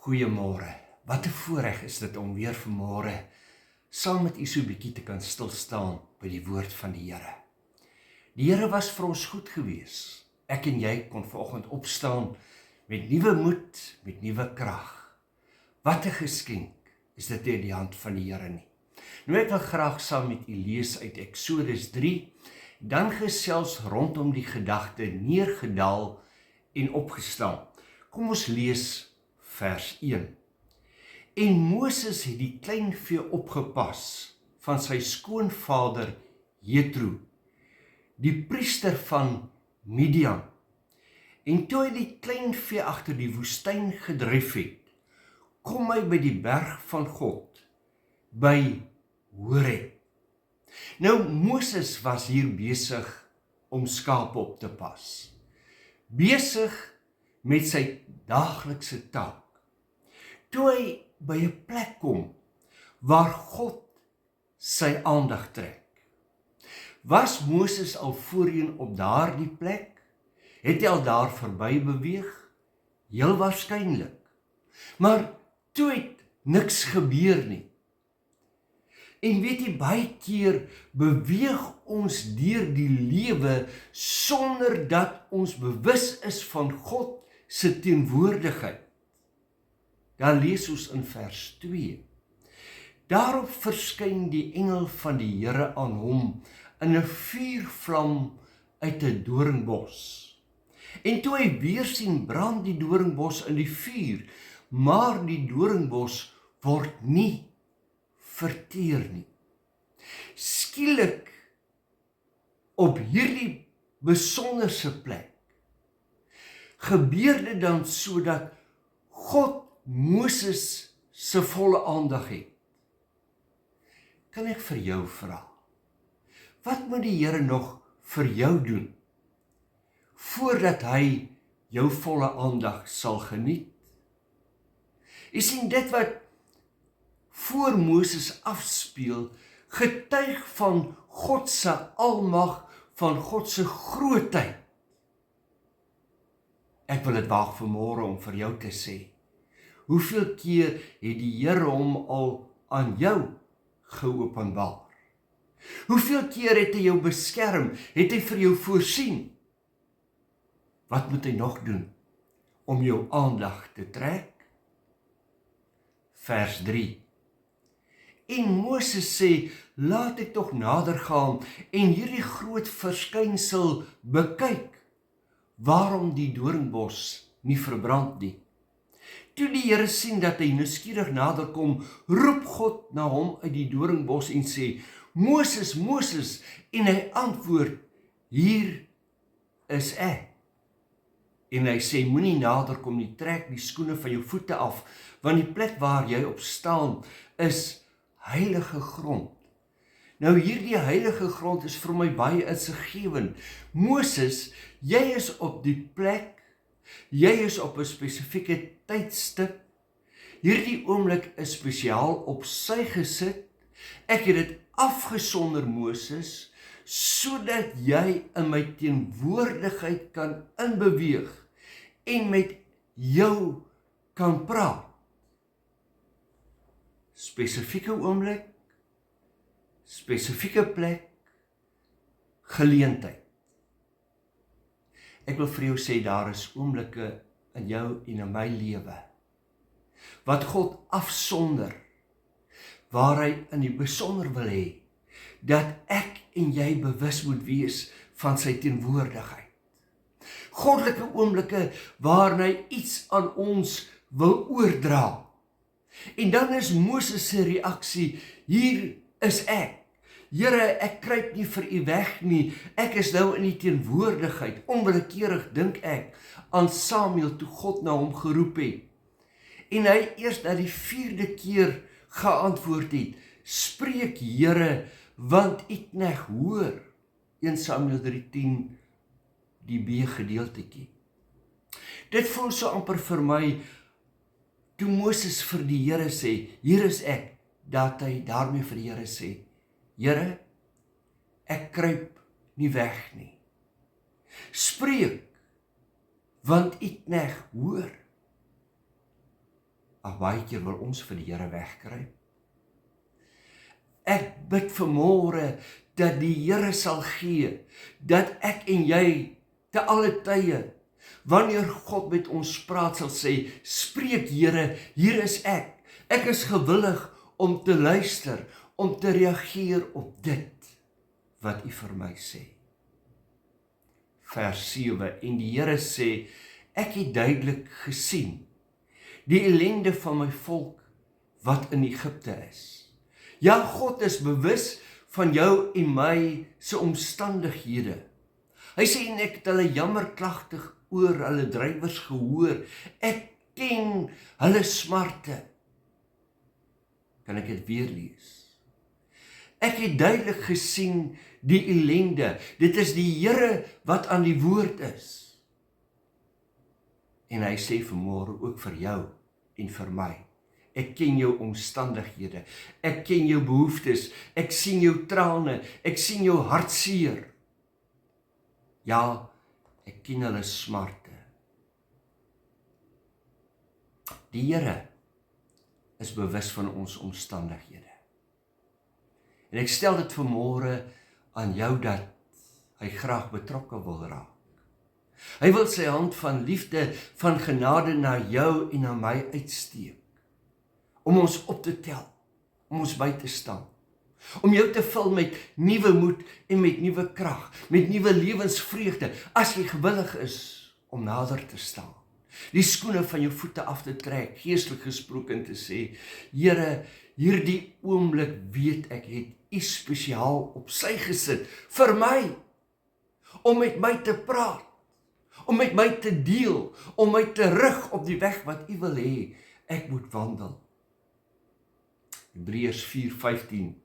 Goeiemôre. Wat 'n voorreg is dit om weer vanmôre saam met u so 'n bietjie te kan stil staan by die woord van die Here. Die Here was vir ons goed gewees. Ek en jy kon vanoggend opstaan met nuwe moed, met nuwe krag. Wat 'n geskenk is dit in die hand van die Here nie. Nou ek wil graag saam met u lees uit Eksodus 3, dan gesels rondom die gedagte neergedaal en opgestaan. Kom ons lees vers 1. En Moses het die kleinvee opgepas van sy skoonvader Jethro, die priester van Midian. En toe hy die kleinvee agter die woestyn gedryf het, kom hy by die berg van God, by Horeb. Nou Moses was hier besig om skape op te pas. Besig met sy daaglikse taak. Toe hy by 'n plek kom waar God sy aandag trek. Was Moses al voorheen op daardie plek? Het hy al daar verby beweeg? Heel waarskynlik. Maar toe het niks gebeur nie. En weet jy, baie keer beweeg ons deur die lewe sonder dat ons bewus is van God se teenwoordigheid. Dan lees ons in vers 2. Daarop verskyn die engel van die Here aan hom in 'n vuurvlam uit 'n doringbos. En toe hy weer sien, brand die doringbos in die vuur, maar die doringbos word nie verteer nie. Skielik op hierdie besonderse plek gebeur dit dan sodat God Moses se volle aandag het. Kan ek vir jou vra, wat moet die Here nog vir jou doen voordat hy jou volle aandag sal geniet? Jy sien, dit wat voor Moses afspeel, getuig van God se almag, van God se grootheid. Ek wil dit waag vanmôre om vir jou te sê, hoeveel keer het die Here hom al aan jou geopenbaar? Hoeveel keer het hy jou beskerm? Het hy vir jou voorsien? Wat moet hy nog doen om jou aandag te trek? Vers 3. En Moses sê, laat ek tog nader gaan en hierdie groot verskynsel bekyk, waarom die doringbos nie verbrand nie. Toe die Here sien dat hy nuuskierig naderkom, roep God na hom uit die doringbos en sê, Moses, Moses, en hy antwoord, hier is ek. En hy sê, moenie naderkom nie, trek die skoene van jou voete af, want die plek waar jy op staan is heilige grond. Nou hierdie heilige grond is vir my baie insiggewend. Moses, jy is op die plek, jy is op 'n spesifieke tydstip. Hierdie oomblik is spesiaal op sy gesit. Ek het dit afgesonder, Moses, sodat jy in my teenwoordigheid kan inbeweeg en met jou kan praat. Spesifieke oomblik, spesifieke plek, geleentheid. Ek wil vir jou sê, daar is oomblikke in jou en in my lewe wat God afsonder, waar hy in die besonder wil hê dat ek en jy bewus moet wees van sy teenwoordigheid. Goddelike oomblikke waarin hy iets aan ons wil oordra. En dan is Moses se reaksie, hier is ek. Here, ek kruip nie vir u weg nie, ek is nou in die teenwoordigheid. Onwillekeurig dink ek aan Samuel toe God na hom geroep het. En hy eers na die 4de keer geantwoord het, spreek Here, want u knegt hoor. 1 Samuel 3:10, die B gedeeltetjie. Dit voel so amper vir my, toe Moses vir die Here sê, hier is ek, dat hy daarmee vir die Here sê, Here, ek kruip nie weg nie. Spreek, want u knegt hoor. baie keer wil ons vir die Here wegkruip. Ek bid vanmôre dat die Here sal gee, dat ek en jy te alle tye, wanneer God met ons praat, sal sê, spreek Here, hier is ek. Ek is gewillig om te luister, om te reageer op dit wat U vir my sê. Vers 7, en die Here sê, ek het duidelik gesien die ellende van my volk wat in Egipte is. Ja, God is bewus van jou en my se omstandighede. Hy sê, en ek het hulle jammerklagtig oor hulle drywers gehoor. Ek ken hulle smarte. Kan ek dit weer lees? Ek het duidelik gesien die ellende. Dit is die Here wat aan die woord is. En hy sê vanmôre ook vir jou en vir my. Ek ken jou omstandighede. Ek ken jou behoeftes. Ek sien jou trane. Ek sien jou hartseer. Ja, ek ken hulle smarte. Die Here is bewus van ons omstandighede. En ek stel dit vanmôre aan jou dat hy graag betrokke wil raak. Hy wil sy hand van liefde, van genade na jou en na my uitsteek. Om ons op te tel, om ons by te staan. Om jou te vul met nuwe moed en met nuwe krag, met nuwe lewensvreugde, as jy gewillig is om nader te staan. Die skoene van jou voete af te trek, geestelik gesproke, en te sê, Here, hierdie oomblik weet ek het U spesiaal op sy gesit vir my, om met my te praat, om met my te deel, om my te rig op die weg wat U wil hê ek moet wandel. Hebreërs 4:15.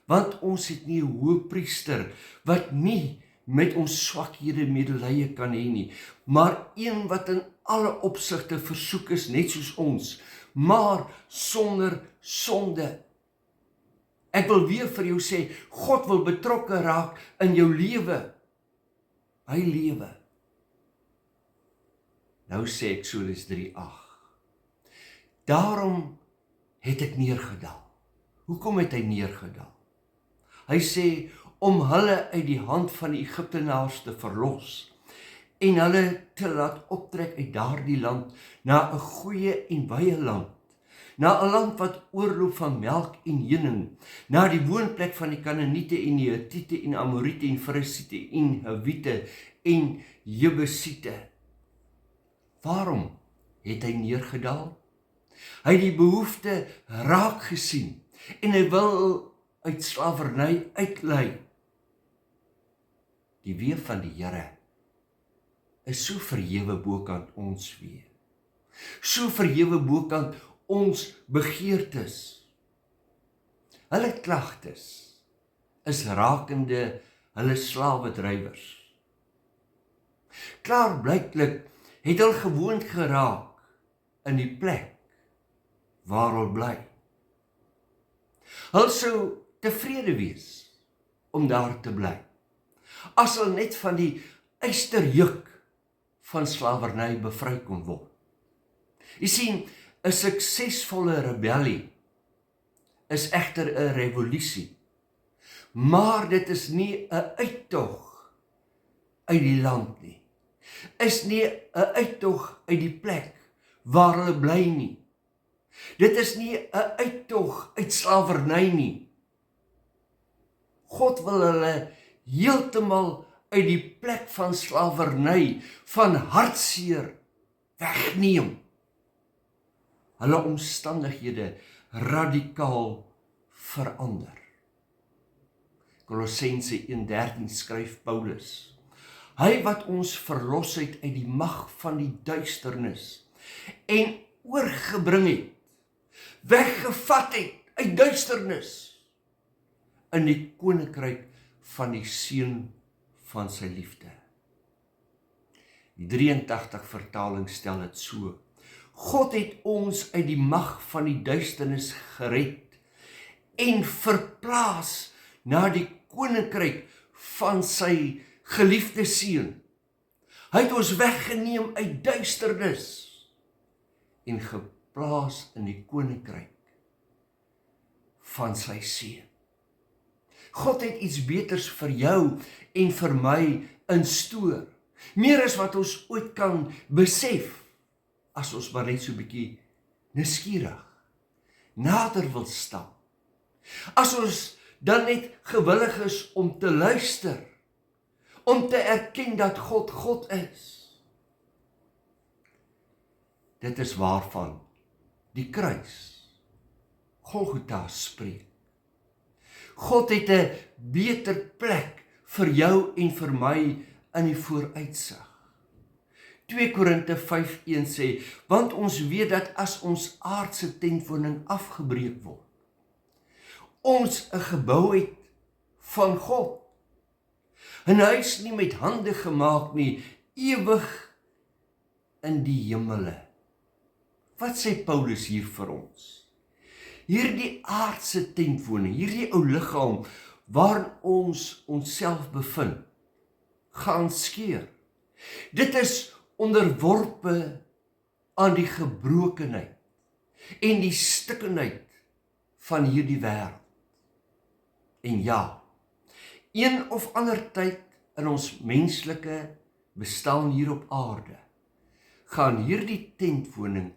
Want ons het nie 'n hoëpriester wat nie met ons swakhede medelee kan hê nie, maar een wat in alle opsigte versoek is net soos ons, maar sonder sonde. Ek wil weer vir jou sê, God wil betrokke raak in jou lewe, my lewe. Nou sê Eksodus 3:8. Daarom het ek neergedaal. Hoekom het hy neergedaal? Hy sê, om hulle uit die hand van die Egiptenaars te verlos en hulle te laat optrek uit daardie land na 'n goeie en wye land, na 'n land wat oorloop van melk en honing, na die woonplek van die Kanaaniete en die Hittiete en Amoriete en Ferisiete en Hiwiete en Jebusiete. Waarom het hy neergedaal? Hy het die behoefte raak gesien en hy wil uit slawerny uitlei. Die weë van die Here is so verhewe bokant ons weë. So verhewe bokant ons begeertes. Hulle klagtes is rakende hulle slawedrywers. Klaarblyklik het hulle gewoond geraak in die plek waar hulle bly. Hulle sou tevrede wees om daar te bly, as hulle net van die ysterjuk van slawerny bevry kon word. Jy sien, 'n suksesvolle rebellie is egter 'n revolusie, maar dit is nie 'n uittog uit die land nie, is nie 'n uittog uit die plek waar hulle bly nie. Dit is nie 'n uittog uit slawerny nie. God wil hulle heeltemal uit die plek van slawerny, van hartseer wegneem. Hulle omstandighede radikaal verander. Kolossense 1:13 skryf Paulus, hy wat ons verlos het uit die mag van die duisternis en oorgebring het, weggevat het uit duisternis in die koninkryk van die seun van sy liefde. Die 83 vertaling stel dit so: God het ons uit die mag van die duisternis gered en verplaas na die koninkryk van sy geliefde seun. Hy het ons weggeneem uit duisternis en plaas in die koninkryk van sy seun. God het iets beters vir jou en vir my in stoor. Meer as wat ons ooit kan besef, as ons maar net so 'n bietjie nuuskierig nader wil stap. As ons dan net gewillig is om te luister, om te erken dat God God is. Dit is waarvan die kruis, Golgotha, spreek. God het 'n beter plek vir jou en vir my in die vooruitsig. 2 Korinte 5:1 sê, want ons weet dat as ons aardse tentwoning afgebreek word, ons 'n gebou het van God. 'n huis nie met hande gemaak nie, ewig in die hemele. Wat sê Paulus hier vir ons? Hierdie aardse tentwoning, hierdie ou liggaam waarin ons onsself bevind, gaan skeur. Dit is onderworpe aan die gebrokenheid en die stikkendheid van hierdie wêreld. En ja, een of ander tyd in ons menslike bestaan hier op aarde, gaan hierdie tentwoning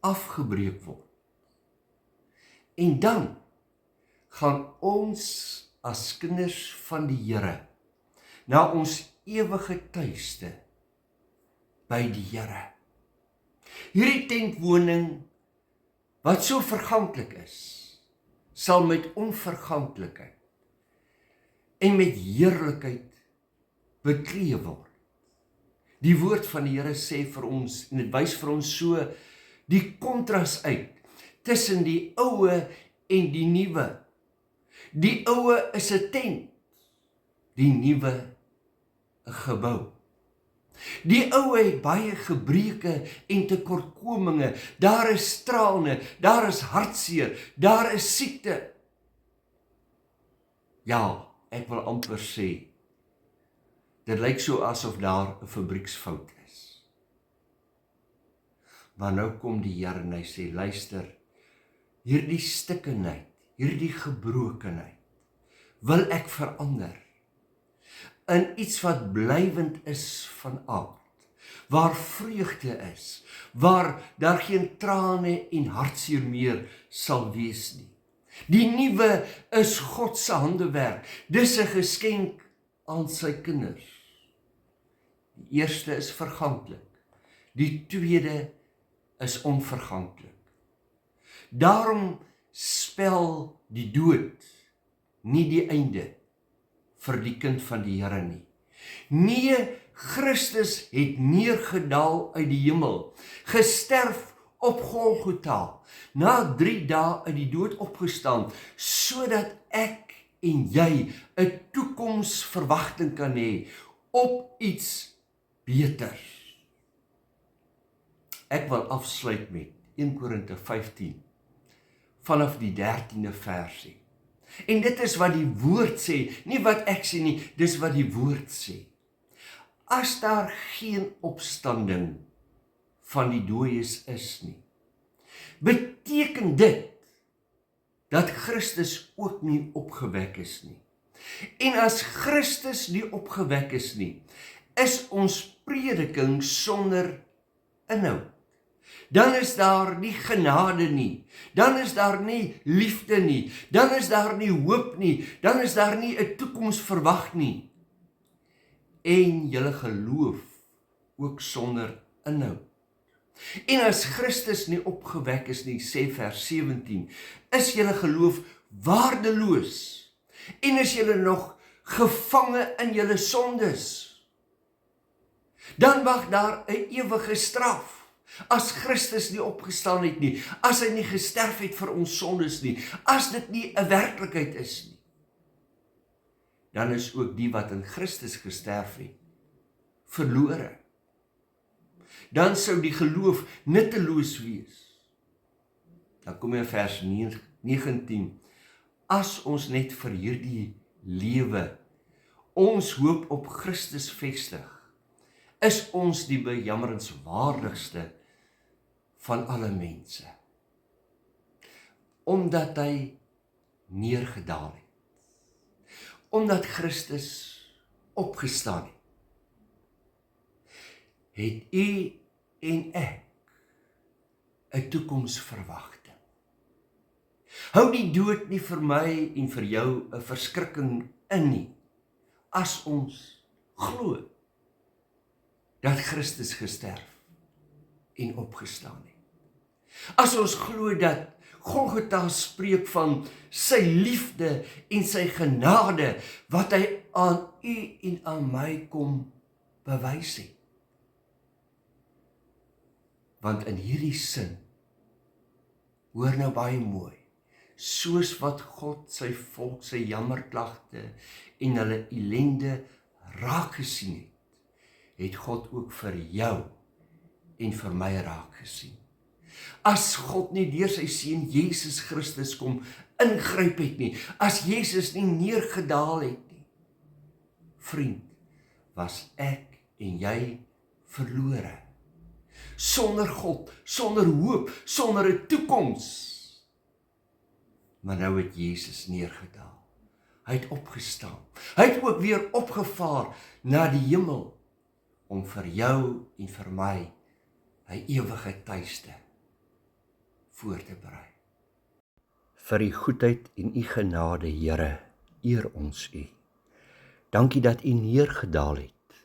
afgebreek word. En dan gaan ons as kinders van die Here na ons ewige tuiste by die Here. Hierdie tentwoning wat so verganklik is, sal met onverganklikheid en met heerlikheid bekleed word. Die woord van die Here sê vir ons, en dit wys vir ons so die kontras uit tussen die oue en die nuwe. Die oue is 'n tent, die nuwe 'n gebou. Die oue het baie gebreke en tekortkominge, daar is trane, daar is hartseer, daar is siekte. Ja, ek wil amper sê, dit lyk so asof daar 'n fabrieksfout is. Maar nou kom die Here en hy sê, luister, hierdie stikkendheid, hierdie gebrokenheid, wil ek verander in iets wat blywend is van aard, waar vreugde is, waar daar geen trane en hartseer meer sal wees nie. Die nuwe is God se handewerk, dis 'n geskenk aan sy kinders. Die eerste is verganklik, die tweede is onverganklik. Daarom spel die dood nie die einde vir die kind van die Here nie. Nee, Christus het neergedaal uit die hemel, gesterf op Golgotha, na 3 dae uit die dood opgestaan, sodat ek en jy 'n toekomsverwagting kan hê op iets beters. Ek wil afsluit met 1 Korinte 15 vanaf die 13de versie. En dit is wat die woord sê, nie wat ek sê nie, dis wat die woord sê. As daar geen opstanding van die dooies is nie, beteken dit dat Christus ook nie opgewek is nie. En as Christus nie opgewek is nie, is ons prediking sonder inhoud. Dan is daar nie genade nie, dan is daar nie liefde nie, dan is daar nie hoop nie, dan is daar nie 'n toekoms verwag nie. En julle geloof ook sonder inhoud. En as Christus nie opgewek is nie, sê vers 17, is julle geloof waardeloos en is julle nog gevange in julle sondes. Dan wag daar 'n ewige straf. As Christus nie opgestaan het nie, as hy nie gesterf het vir ons sondes nie, as dit nie 'n werklikheid is nie, dan is ook die wat in Christus gesterf het, verlore. Dan sou die geloof nutteloos wees. Dan kom jy in vers 19, as ons net vir hierdie lewe ons hoop op Christus vestig, is ons die bejammerenswaardigste van alle mense. Omdat hy neergedaal het. Omdat Christus opgestaan het. Het u en ek 'n toekomsverwagting. Hou die dood nie vir my en vir jou 'n verskrikking in nie, as ons glo dat Christus gesterf en opgestaan het. As ons glo dat Golgotha spreek van sy liefde en sy genade, wat hy aan u en aan my kom bewys het. Want in hierdie sin, hoor nou baie mooi, soos wat God sy volk sy jammerklagte en hulle ellende raak gesien het, het God ook vir jou en vir my raak gesien. As God nie deur sy seun Jesus Christus kom ingryp het nie, as Jesus nie neergedaal het nie, vriend, was ek en jy verlore. Sonder God, sonder hoop, sonder 'n toekoms. Maar nou het Jesus neergedaal. Hy het opgestaan. Hy het ook weer opgevaar na die hemel, om vir jou en vir my 'n ewige tuiste voor te berei. Vir u goedheid en u genade, Here, eer ons u. Dankie dat u neergedaal het,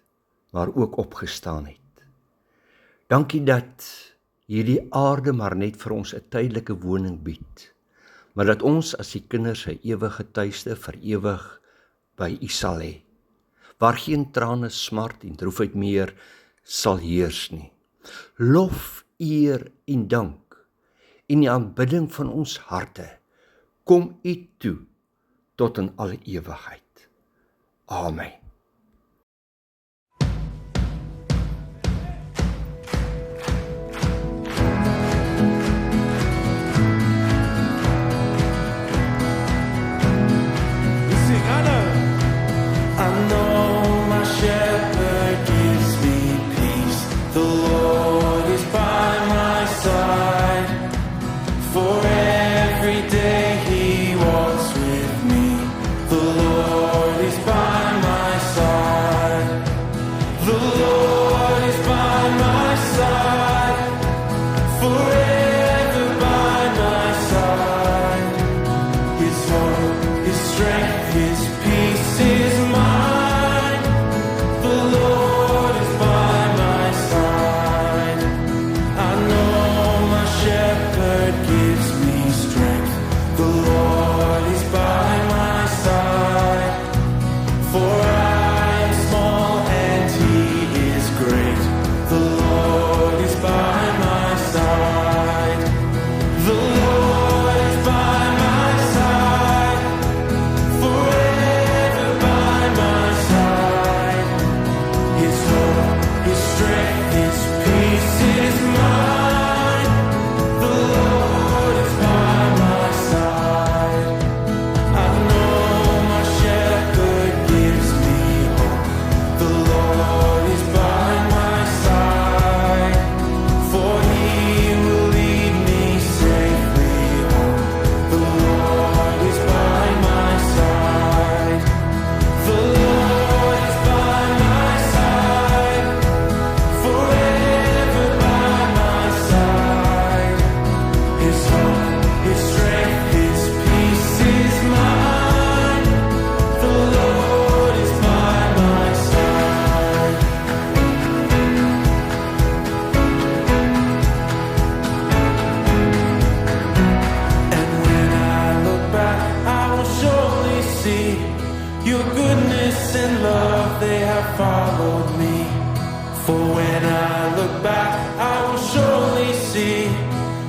maar ook opgestaan het. Dankie dat hierdie aarde maar net vir ons 'n tydelike woning bied, maar dat ons as die kinders 'n ewige tuiste vir ewig by u sal hê, waar geen trane, smart en droefheid meer sal heers nie. Lof, eer en dank en die aanbidding van ons harte kom u toe tot in alle ewigheid. Amen.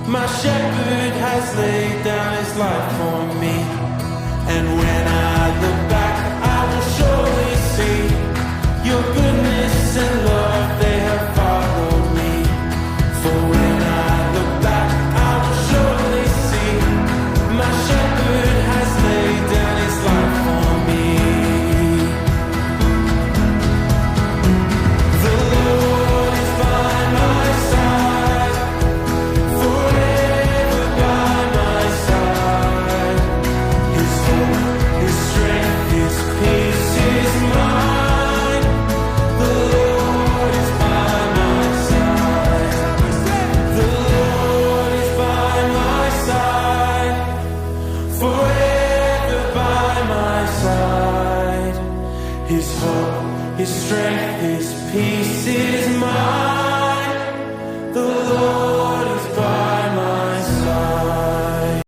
My shepherd has laid down his life for me. And when I look back, I will surely see your goodness and love, they have followed me. For when I look back, I will surely see my shepherd has laid down his life for me. The Lord is by my side. His hope, His strength, His peace is mine. The Lord